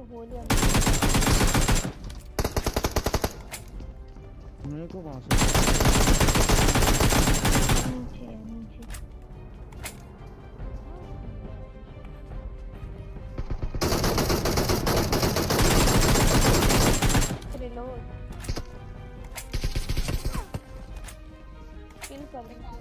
हो लिया मेरे को वहाँ से नीचे है नीचे। रिलोड किल कर देंगे।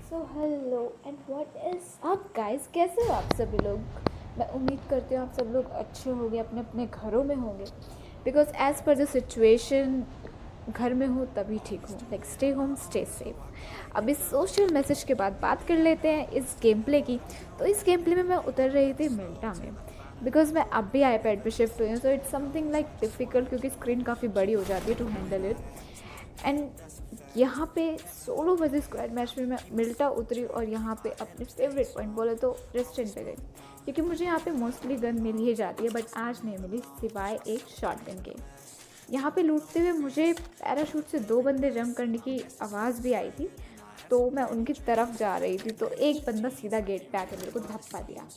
So hello and what is up guys, कैसे हो आप सभी लोग। मैं उम्मीद करती हूँ आप सब लोग अच्छे होंगे, अपने अपने घरों में होंगे। Because as per the situation घर में हो तभी ठीक हो। Like stay home stay safe. अब इस सोशल मैसेज के बाद बात कर लेते हैं इस गेम प्ले की। तो इस गेम प्ले में मैं उतर रही थी मिल्टा में, बिकॉज मैं अब भी आईपैड पे शिफ्ट हुई हूँ। So it's something like difficult, क्योंकि स्क्रीन काफ़ी बड़ी हो जाती है टू हैंडल इट। एंड यहाँ पे 16 बजे स्क्वाड मैच में मैं मिल्टा उतरी और यहाँ पे अपने फेवरेट पॉइंट बोले तो रेस्टोरेंट पे गई, क्योंकि मुझे यहाँ पे मोस्टली गन मिल ही जाती है, बट आज नहीं मिली सिवाय एक शॉट गन के। यहाँ पे लूटते हुए मुझे पैराशूट से 2 बंदे जंप करने की आवाज़ भी आई थी, तो मैं उनकी तरफ जा रही थी तो एक बंदा सीधा गेट पे आकर मेरे को धप्पा दिया।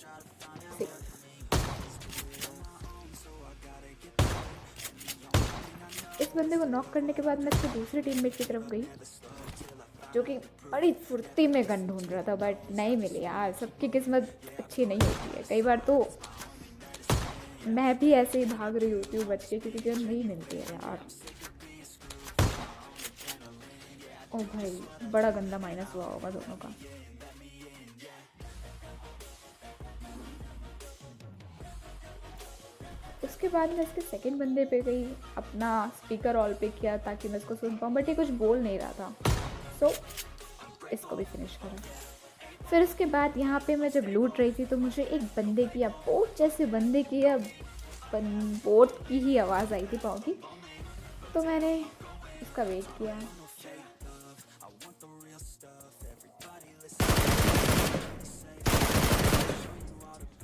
इस बंदे को नॉक करने के बाद मैं इसके दूसरे टीममेट की तरफ गई, जो कि बड़ी फुर्ती में गन ढूंढ रहा था, बट नहीं मिली यार। सबकी किस्मत अच्छी नहीं होती है, कई बार तो मैं भी ऐसे ही भाग रही होती हूँ बच के, क्योंकि गन नहीं मिलती है यार। ओ भाई, बड़ा गंदा माइनस हुआ होगा दोनों का। उसके बाद मैं इसके सेकंड बंदे पे गई, अपना स्पीकर ऑल पे किया ताकि मैं इसको सुन पाऊँ, बट ये कुछ बोल नहीं रहा था। सो इसको भी फिनिश करा। फिर उसके बाद यहाँ पे मैं जब लूट रही थी तो मुझे एक बंदे की, या बोट जैसे बंदे की, या बोट की ही आवाज़ आई थी पाँव की। तो मैंने उसका वेट किया।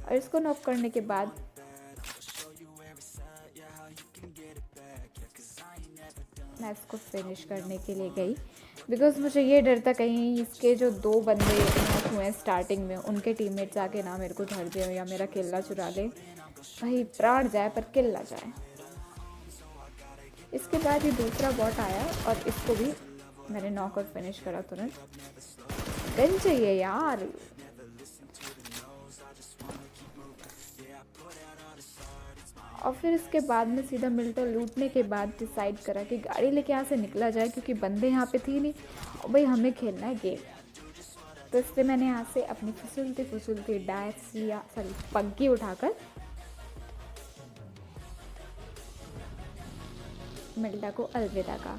और इसको नॉक करने के बाद मैं इसको फिनिश करने के लिए गई, बिकॉज मुझे ये डर था कहीं इसके जो 2 बंदे नॉक हुए हैं स्टार्टिंग में, उनके टीममेट्स आके ना मेरे को धर दे या मेरा किल्ला चुरा ले। भाई प्राण जाए पर किल्ला जाए। इसके बाद ये दूसरा बॉट आया और इसको भी मैंने नॉक और फिनिश करा तुरंत। गन चाहिए यार। और फिर इसके बाद में सीधा मिल्टा लूटने के बाद डिसाइड करा कि गाड़ी लेके यहाँ से निकला जाए, क्योंकि बंदे यहाँ पे थी नहीं और भाई हमें खेलना है गेम। तो इसलिए मैंने यहाँ से अपनी फिसलती डायसिया सॉरी पग्गी उठाकर मिल्टा को अलविदा कहा।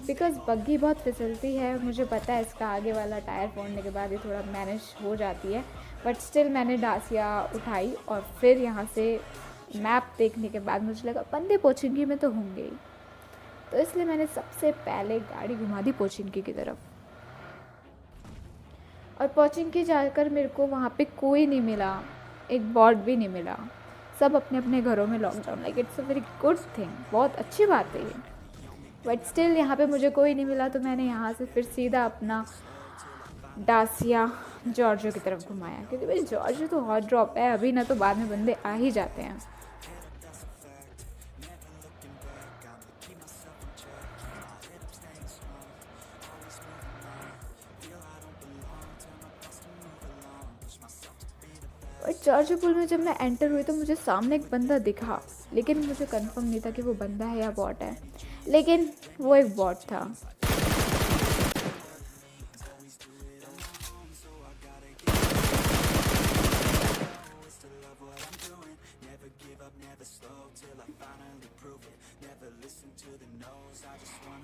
बिकॉज बग्गी बहुत फिसलती है, मुझे पता है इसका आगे वाला टायर फोड़ने के बाद ये थोड़ा मैनेज हो जाती है, बट स्टिल मैंने डासिया उठाई। और फिर यहाँ से मैप देखने के बाद मुझे लगा बंदे पोचिंकी में तो होंगे ही, तो इसलिए मैंने सबसे पहले गाड़ी घुमा दी पोचिंकी की तरफ। और पोचिंकी जाकर मेरे को वहाँ पे कोई नहीं मिला, एक बॉट भी नहीं मिला, सब अपने अपने घरों में lockdown. Like it's a very good thing, बहुत अच्छी बात है ये। बट स्टिल यहाँ पे मुझे कोई नहीं मिला, तो मैंने यहाँ से फिर सीधा अपना डासिया जॉर्जो की तरफ घुमाया, क्योंकि भाई जॉर्जो तो हॉट ड्रॉप है अभी ना, तो बाद में बंदे आ ही जाते हैं। और जॉर्जो पुल में जब मैं एंटर हुई तो मुझे सामने एक बंदा दिखा, लेकिन मुझे कंफर्म नहीं था कि वो बंदा है या बॉट है, लेकिन वो एक बॉट था।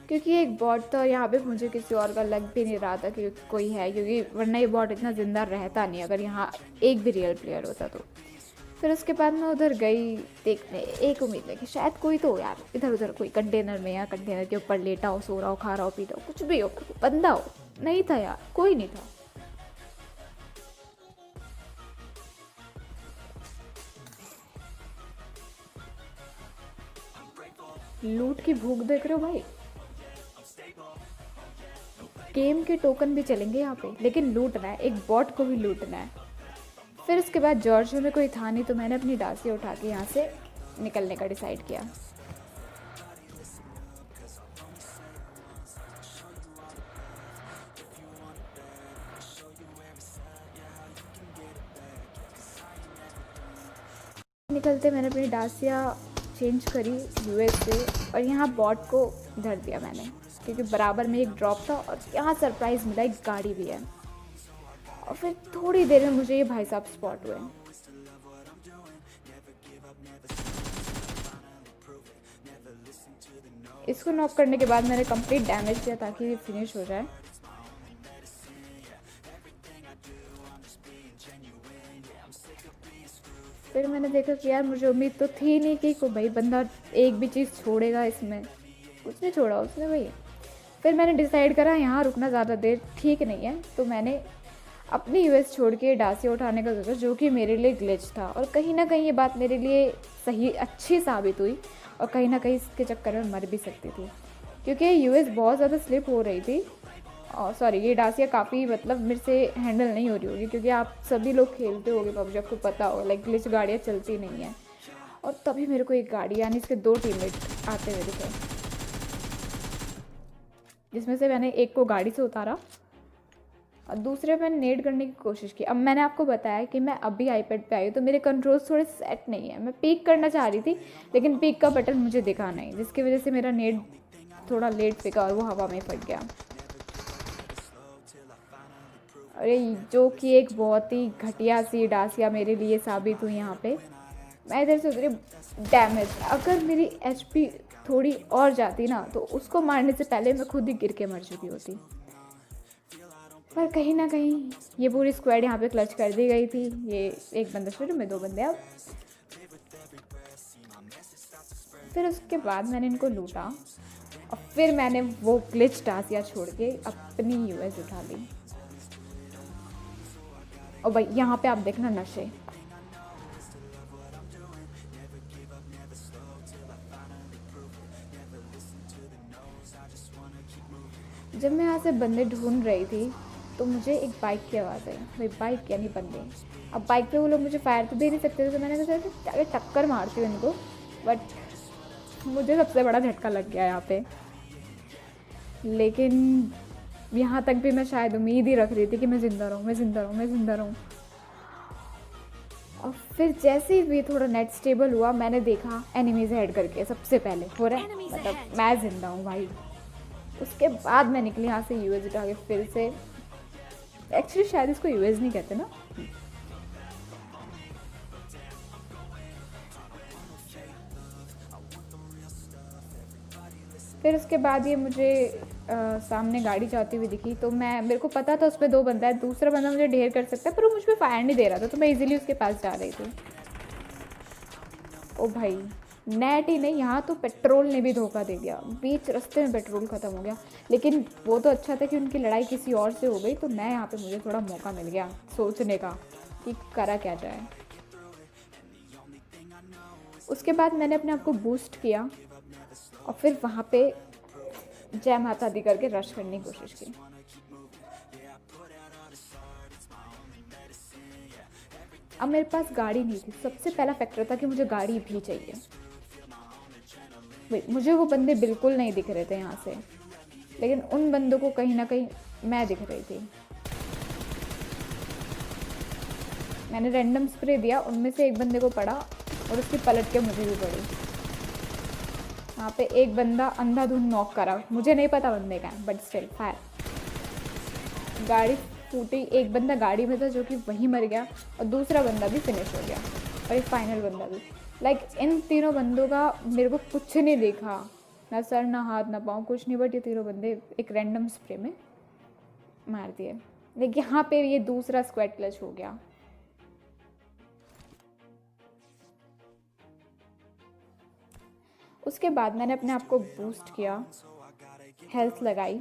क्योंकि एक बॉट था, यहाँ पे मुझे किसी और का लग भी नहीं रहा था कि कोई है, क्योंकि वरना ये बॉट इतना ज़िंदा रहता नहीं अगर यहाँ एक भी रियल प्लेयर होता तो। फिर उसके बाद मैं उधर गई देखने, एक उम्मीद है कि शायद कोई तो यार इधर उधर कोई कंटेनर में या कंटेनर के ऊपर लेटा हो, सो रहा हो, खा रहा हो, पीता हो, कुछ भी हो, बंदा हो। नहीं था यार, कोई नहीं था। लूट की भूख देख रहे हो भाई। गेम के टोकन भी चलेंगे यहाँ पे, लेकिन लूटना है, एक बॉट को भी लूटना है। फिर उसके बाद जॉर्जियो में कोई था नहीं, तो मैंने अपनी डासिया उठा के यहाँ से निकलने का डिसाइड किया। निकलते मैंने अपनी डासिया चेंज करी यूएस से, और यहाँ बॉट को धर दिया मैंने, क्योंकि बराबर में एक ड्रॉप था और यहाँ सरप्राइज़ मिला, एक गाड़ी भी है। और फिर थोड़ी देर में मुझे ये भाई साहब स्पॉट हुए। इसको नॉक करने के बाद मैंने कंप्लीट डैमेज दिया ताकि ये फिनिश हो जाए। फिर मैंने देखा कि यार मुझे उम्मीद तो थी नहीं कि कोई भाई बंदा एक भी चीज़ छोड़ेगा इसमें, कुछ नहीं छोड़ा उसने भाई। फिर मैंने डिसाइड करा यहाँ रुकना ज़्यादा देर ठीक नहीं है, तो मैंने अपनी यूएस छोड़ के डासिया उठाने का सोचा, जो कि मेरे लिए ग्लिच था। और कहीं ना कहीं ये बात मेरे लिए सही अच्छी साबित हुई, और कहीं ना कहीं इसके चक्कर में मर भी सकती थी, क्योंकि यूएस बहुत ज़्यादा स्लिप हो रही थी। और सॉरी, ये डासिया काफ़ी मतलब मेरे से हैंडल नहीं हो रही होगी, क्योंकि आप सभी लोग खेलते होगे पबजी, आपको पता होगा लाइक ग्लिच गाड़ियाँ चलती नहीं हैं। और तभी मेरे को एक गाड़ी यानी इसके 2 टीममेट आते हुए दिखे, जिसमें से मैंने एक को गाड़ी से उतारा और दूसरे पे मैंने नेड करने की कोशिश की। अब मैंने आपको बताया कि मैं अभी आईपैड पे आई हूँ, तो मेरे कंट्रोल्स थोड़े सेट नहीं है। मैं पीक करना चाह रही थी, लेकिन पीक का बटन मुझे दिखा नहीं, जिसकी वजह से मेरा नेड थोड़ा लेट फेंका और वो हवा में फट गया। अरे जो कि एक बहुत ही घटिया सी डासिया मेरे लिए साबित हुई यहाँ पे। मैं इधर से उधर डैमेज, अगर मेरी एचपी थोड़ी और जाती ना, तो उसको मारने से पहले मैं खुद ही गिर के मर चुकी होती। पर कहीं ना कहीं ये पूरी स्क्वाड यहाँ पे क्लच कर दी गई थी। ये एक बंदा शुरू में 2 बंदे अब। फिर उसके बाद मैंने इनको लूटा, और फिर मैंने वो ग्लिच डासिया छोड़ के अपनी यूएस उठा ली। और भाई यहाँ पे आप देखना नशे, जब मैं यहाँ से बंदे ढूंढ रही थी तो मुझे एक बाइक की आवाज़ आई। भाई बाइक यानी बंदे। अब बाइक पे वो लोग मुझे फायर तो दे नहीं सकते थे, तो मैंने सोचा अगर टक्कर मारती हूँ इनको, बट मुझे सबसे बड़ा झटका लग गया यहाँ पे। लेकिन यहाँ तक भी मैं शायद उम्मीद ही रख रही थी कि मैं ज़िंदा रहूँ, मैं ज़िंदा रहूँ, मैं ज़िंदा रहूँ। और फिर जैसे ही भी थोड़ा नेट स्टेबल हुआ, मैंने देखा एनिमीज हेड करके सबसे पहले हो रहा है, मतलब मैं ज़िंदा हूँ भाई। उसके बाद मैं निकली यहाँ से यूएस उठा के फिर से। एक्चुअली शायद इसको यूएस नहीं कहते ना। फिर उसके बाद ये मुझे सामने गाड़ी जाती हुई दिखी, तो मेरे को पता था उस पर 2 बंदा है, दूसरा बंदा मुझे ढेर कर सकता है, पर वो मुझ पर फायर नहीं दे रहा था, तो मैं इजीली उसके पास जा रही थी। ओ भाई, नेट ही नहीं, यहाँ तो पेट्रोल ने भी धोखा दे दिया। बीच रास्ते में पेट्रोल ख़त्म हो गया, लेकिन वो तो अच्छा था कि उनकी लड़ाई किसी और से हो गई, तो मैं यहाँ पे मुझे थोड़ा मौका मिल गया सोचने का कि करा क्या जाए। उसके बाद मैंने अपने आप को बूस्ट किया, और फिर वहाँ पे जय माता दी करके रश करने की कोशिश की। अब मेरे पास गाड़ी नहीं थी। सबसे पहला फैक्टर था कि मुझे गाड़ी भी चाहिए। मुझे वो बंदे बिल्कुल नहीं दिख रहे थे यहाँ से, लेकिन उन बंदों को कहीं ना कहीं मैं दिख रही थी। मैंने रैंडम स्प्रे दिया, उनमें से एक बंदे को पड़ा और उसकी पलट के मुझे भी पड़ी। यहाँ पे एक बंदा अंधाधुंध नॉक करा, मुझे नहीं पता बंदे का है, बट स्टिल फायर। गाड़ी फूटी, एक बंदा गाड़ी में था जो कि वहीं मर गया, और दूसरा बंदा भी फिनिश हो गया, और एक फाइनल बंदा भी। लाइक इन तीनों बंदों का मेरे को कुछ नहीं देखा, ना सर ना हाथ ना पाँव, कुछ नहीं, बट ये तीनों बंदे एक रैंडम स्प्रे में मार दिए। लेकिन यहाँ पे ये दूसरा स्क्वाड क्लच हो गया। उसके बाद मैंने अपने आप को बूस्ट किया, हेल्थ लगाई,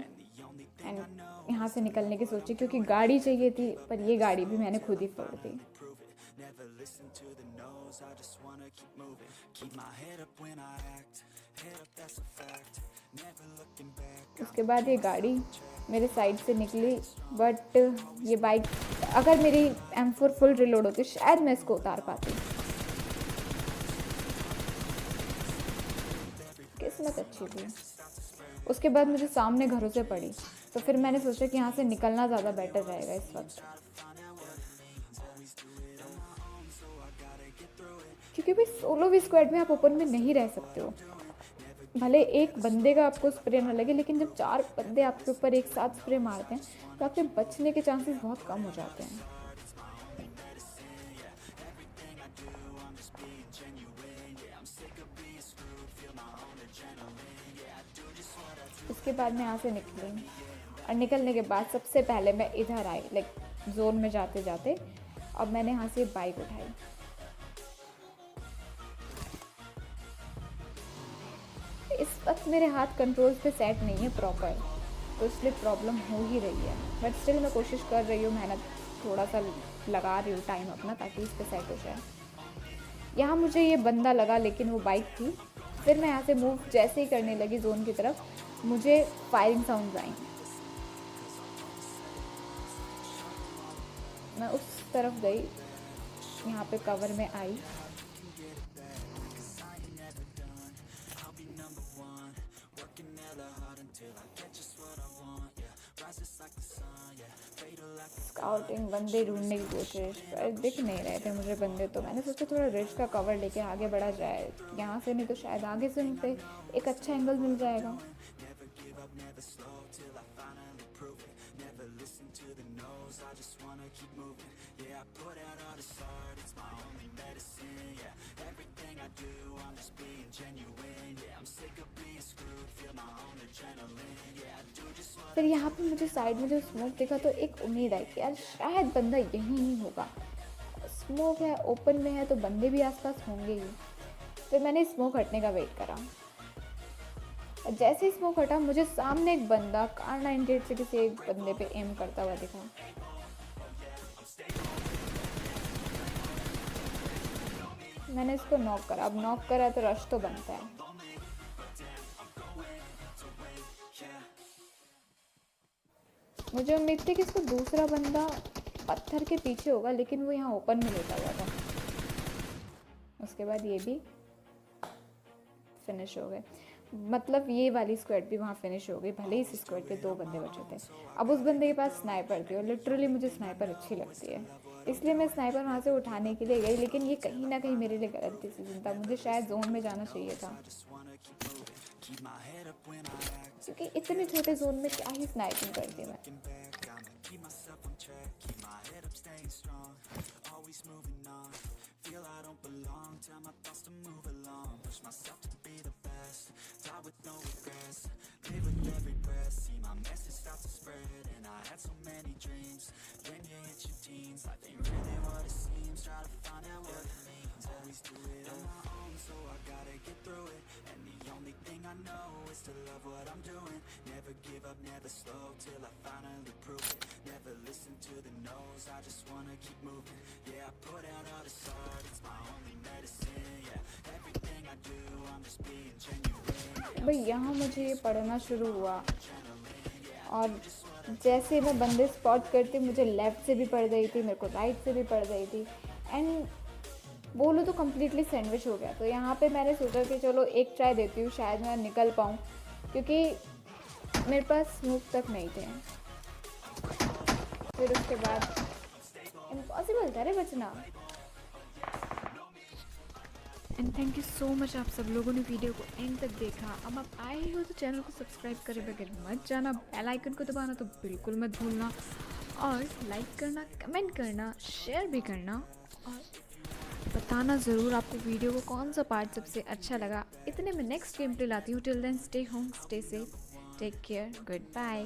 एंड यहाँ से निकलने की सोची, क्योंकि गाड़ी चाहिए थी, पर ये गाड़ी भी मैंने खुद ही फोड़ दी। उसके बाद ये गाड़ी मेरे साइड से निकली, बट ये बाइक, अगर मेरी M4 फुल रिलोड होती शायद मैं इसको उतार पाती। किस्मत अच्छी थी। उसके बाद मुझे सामने घरों से पड़ी, तो फिर मैंने सोचा कि यहाँ से निकलना ज़्यादा बेटर रहेगा इस वक्त, क्योंकि भाई सोलो भी स्क्वाड में आप ओपन में नहीं रह सकते हो। भले एक बंदे का आपको स्प्रे ना लगे, लेकिन जब 4 बंदे आपके ऊपर एक साथ स्प्रे मारते हैं तो आपके बचने के चांसेस बहुत कम हो जाते हैं। उसके बाद मैं यहाँ से निकली, और निकलने के बाद सबसे पहले मैं इधर आई, लाइक जोन में जाते जाते, अब मैंने यहाँ से बाइक उठाई। इस वक्त मेरे हाथ कंट्रोल्स पे सेट नहीं है प्रॉपर, तो इसलिए प्रॉब्लम हो ही रही है, बट स्टिल मैं कोशिश कर रही हूँ, मेहनत थोड़ा सा लगा रही हूँ टाइम अपना, ताकि इस पे सेट हो जाए। यहाँ मुझे ये बंदा लगा, लेकिन वो बाइक थी। फिर मैं यहाँ से मूव जैसे ही करने लगी जोन की तरफ, मुझे फायरिंग साउंड्स आई। मैं उस तरफ गई, यहाँ पे कवर में आई। स्काउटिंग बंदे ढूंढने की कोशिश, पर दिख नहीं रहे थे मुझे बंदे, तो मैंने सोचा थोड़ा रिज का कवर लेके आगे बढ़ा जाए। यहाँ से नहीं तो शायद आगे से उन पे एक अच्छा एंगल मिल जाएगा। फिर यहाँ पे मुझे साइड में जो स्मोक दिखा, तो एक उम्मीद है कि यार शायद बंदा यहीं ही होगा। स्मोक है, ओपन में है, तो बंदे भी आसपास होंगे ही। फिर मैंने स्मोक हटने का वेट करा। जैसे ही स्मोक हटा, मुझे सामने एक बंदा कार 98 से किसी एक बंदे पे एम करता हुआ दिखा। मैंने इसको नॉक करा। अब नॉक करा तो रश तो बनता है। मुझे उम्मीद थी कि इसको दूसरा बंदा पत्थर के पीछे होगा, लेकिन वो यहाँ ओपन में लेटा हुआ था। उसके बाद ये भी फिनिश हो गए, मतलब ये वाली स्क्वाड भी वहाँ फिनिश हो गई। भले ही इस स्क्वाड के 2 बंदे बचे थे। अब उस बंदे के पास स्नाइपर थी, और लिटरली मुझे स्नाइपर अच्छी लगती है, इसलिए मैं स्नाइपर वहाँ से उठाने के लिए गई। लेकिन ये कहीं ना कहीं मेरे लिए गलत डिसीजन था। मुझे शायद जोन में जाना चाहिए था, क्योंकि इतने छोटे जोन में क्या ही स्नाइपिंग करती मैं। भाई यहाँ मुझे ये पढ़ना शुरू हुआ, और जैसे मैं बंदे स्पॉट करती, मुझे लेफ़्ट से भी पड़ गई थी, मेरे को राइट से भी पड़ गई थी, एंड बोलो तो कम्प्लीटली सैंडविच हो गया। तो यहाँ पे मैंने सोचा कि चलो एक ट्राई देती हूँ, शायद मैं निकल पाऊँ, क्योंकि मेरे पास स्मोक तक नहीं थे। फिर उसके बाद इम्पॉसिबल था रे बचना। And thank you so much आप सब लोगों ने वीडियो को एंड तक देखा। अब आप आए ही हो तो चैनल को सब्सक्राइब करे बगैर मत जाना, बेल आइकन को दबाना तो बिल्कुल मत भूलना, और लाइक करना, कमेंट करना, शेयर भी करना, और बताना ज़रूर आपको वीडियो को कौन सा पार्ट सबसे अच्छा लगा। इतने में नेक्स्ट गेम प्ले लाती हूँ। Till then stay home, stay safe, take care, good bye.